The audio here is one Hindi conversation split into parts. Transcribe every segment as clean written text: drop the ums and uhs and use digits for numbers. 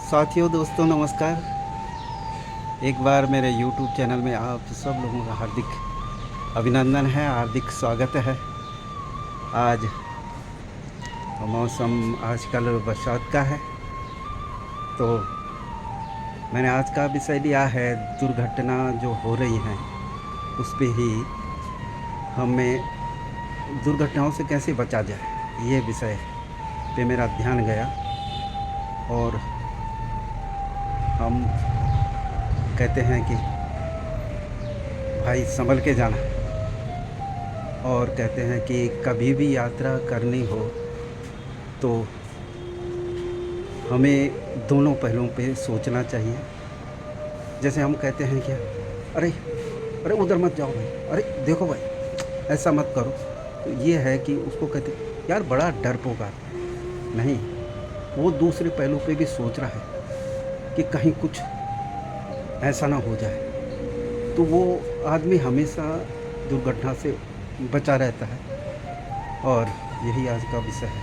साथियों, दोस्तों, नमस्कार। एक बार मेरे YouTube चैनल में आप सब लोगों का हार्दिक अभिनंदन है, हार्दिक स्वागत है। आज मौसम आजकल बरसात का है, तो मैंने आज का विषय लिया है दुर्घटना जो हो रही हैं उस पे ही हमें दुर्घटनाओं से कैसे बचा जाए, ये विषय पे मेरा ध्यान गया। और हम कहते हैं कि भाई संभल के जाना, और कहते हैं कि कभी भी यात्रा करनी हो तो हमें दोनों पहलुओं पे सोचना चाहिए। जैसे हम कहते हैं कि अरे अरे उधर मत जाओ भाई, अरे देखो भाई, ऐसा मत करो। तो ये है कि उसको कहते यार बड़ा डरपोक आदमी नहीं, वो दूसरे पहलू पे भी सोच रहा है कि कहीं कुछ ऐसा ना हो जाए, तो वो आदमी हमेशा दुर्घटना से बचा रहता है। और यही आज का विषय है,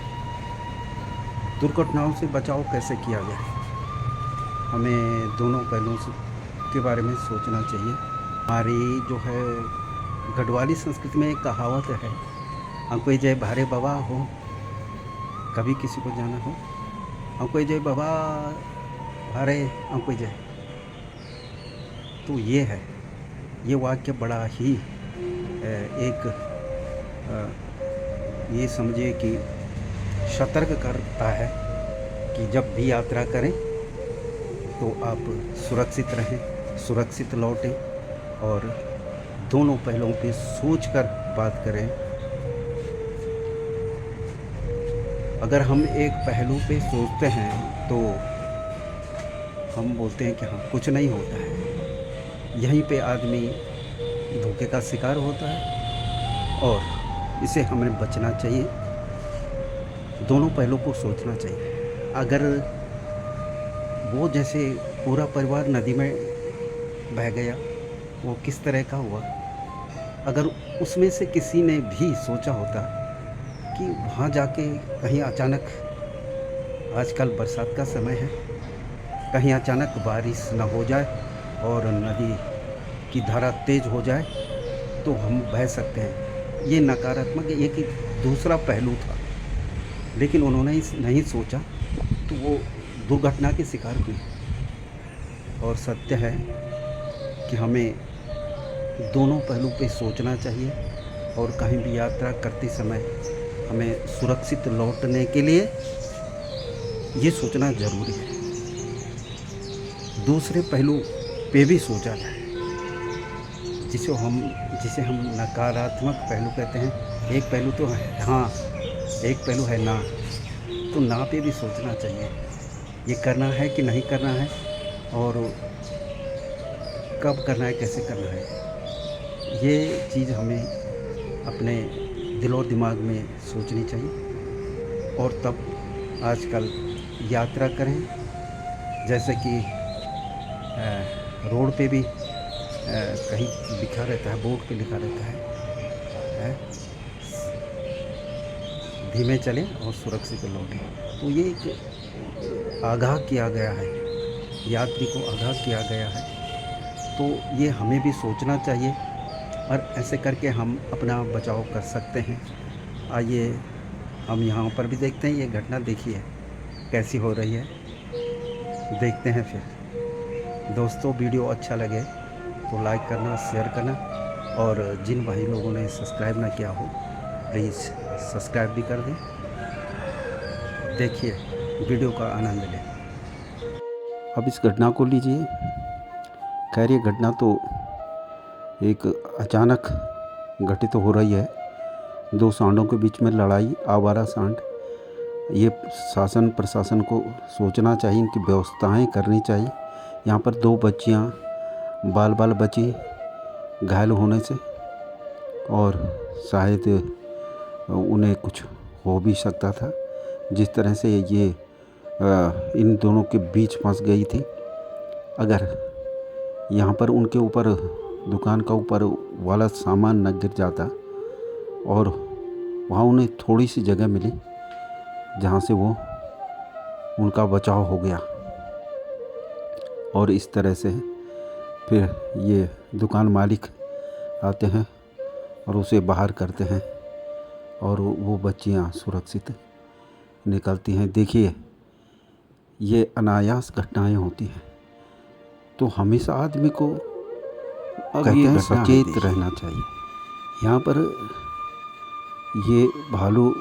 दुर्घटनाओं से बचाव कैसे किया जाए। हमें दोनों पहलुओं के बारे में सोचना चाहिए। हमारी जो है गढ़वाली संस्कृति में एक कहावत है, अंकोई जय भारे बाबा हो, कभी किसी को जाना हो अंकोई जय बाबा भारे अंकोई जय। तो ये है, ये वाक्य बड़ा ही एक ये समझिए कि सतर्क करता है कि जब भी यात्रा करें तो आप सुरक्षित रहें, सुरक्षित लौटें, और दोनों पहलुओं पे सोच कर बात करें। अगर हम एक पहलू पे सोचते हैं तो हम बोलते हैं कि हाँ कुछ नहीं होता है, यहीं पे आदमी धोखे का शिकार होता है, और इसे हमें बचना चाहिए। दोनों पहलू को सोचना चाहिए। अगर वो जैसे पूरा परिवार नदी में बह गया, वो किस तरह का हुआ, अगर उसमें से किसी ने भी सोचा होता कि वहाँ जाके कहीं अचानक, आजकल बरसात का समय है, कहीं अचानक बारिश न हो जाए और नदी की धारा तेज़ हो जाए तो हम बह सकते हैं। ये नकारात्मक एक ही दूसरा पहलू था, लेकिन उन्होंने नहीं सोचा तो वो दुर्घटना के शिकार हुए। और सत्य है कि हमें दोनों पहलू पे सोचना चाहिए, और कहीं भी यात्रा करते समय हमें सुरक्षित लौटने के लिए ये सोचना ज़रूरी है। दूसरे पहलू पे भी सोचा जाए, जिसे हम नकारात्मक पहलू कहते हैं। एक पहलू तो है हाँ, एक पहलू है ना, तो ना पे भी सोचना चाहिए, ये करना है कि नहीं करना है, और कब करना है, कैसे करना है। ये चीज़ हमें अपने दिल और दिमाग में सोचनी चाहिए, और तब आजकल यात्रा करें। जैसे कि रोड पे भी कहीं लिखा रहता है, बोर्ड पे लिखा रहता है, धीमे चलें और सुरक्षित लौटें। तो ये एक आगाह किया गया है, यात्री को आगाह किया गया है। तो ये हमें भी सोचना चाहिए, और ऐसे करके हम अपना बचाव कर सकते हैं। आइए हम यहाँ पर भी देखते हैं, ये घटना देखिए कैसी हो रही है, देखते हैं। फिर दोस्तों, वीडियो अच्छा लगे तो लाइक करना, शेयर करना, और जिन भाई लोगों ने सब्सक्राइब ना किया हो प्लीज़ सब्सक्राइब भी कर दें। देखिए, वीडियो का आनंद लें। अब इस घटना को लीजिए। खैर, ये घटना तो एक अचानक घटित हो रही है। दो सांडों के बीच में लड़ाई, आवारा सांड। ये शासन प्रशासन को सोचना चाहिए, इनकी व्यवस्थाएं करनी चाहिए। यहाँ पर दो बच्चियाँ बाल बची घायल होने से, और शायद उन्हें कुछ हो भी सकता था। जिस तरह से ये इन दोनों के बीच फंस गई थी, अगर यहाँ पर उनके ऊपर, दुकान का ऊपर वाला सामान न गिर जाता, और वहाँ उन्हें थोड़ी सी जगह मिली जहाँ से वो उनका बचाव हो गया, और इस तरह से फिर ये दुकान मालिक आते हैं और उसे बाहर करते हैं और वो बच्चियां सुरक्षित निकलती हैं। देखिए, ये अनायास घटनाएं होती हैं, तो हमेशा आदमी को कहते हैं सचेत रहना चाहिए। यहाँ पर ये भालू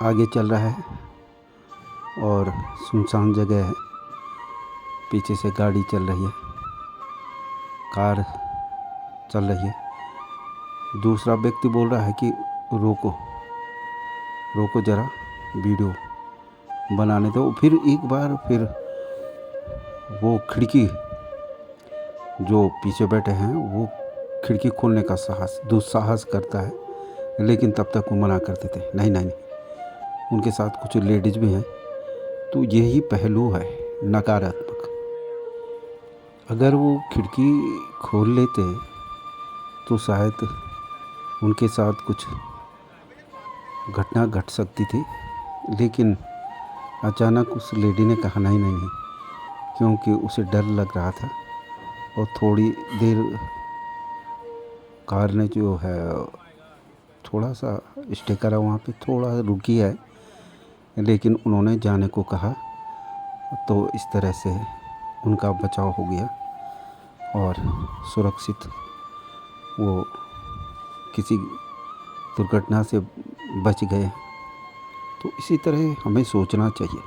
आगे चल रहा है और सुनसान जगह है, पीछे से गाड़ी चल रही है, कार चल रही है। दूसरा व्यक्ति बोल रहा है कि रोको रोको ज़रा, वीडियो बनाने दो। फिर एक बार फिर वो खिड़की, जो पीछे बैठे हैं वो खिड़की खोलने का दुस्साहस करता है, लेकिन तब तक वो मना करते थे, नहीं नहीं नहीं। उनके साथ कुछ लेडीज़ भी हैं। तो यही पहलू है नकारात्मक। अगर वो खिड़की खोल लेते तो शायद उनके साथ कुछ घटना घट सकती थी, लेकिन अचानक उस लेडी ने कहा नहीं नहीं नहीं, क्योंकि उसे डर लग रहा था। और थोड़ी देर कार ने जो है थोड़ा सा स्टे करा, वहाँ पे थोड़ा रुकी है, लेकिन उन्होंने जाने को कहा। तो इस तरह से उनका बचाव हो गया और सुरक्षित वो किसी दुर्घटना से बच गए। तो इसी तरह हमें सोचना चाहिए।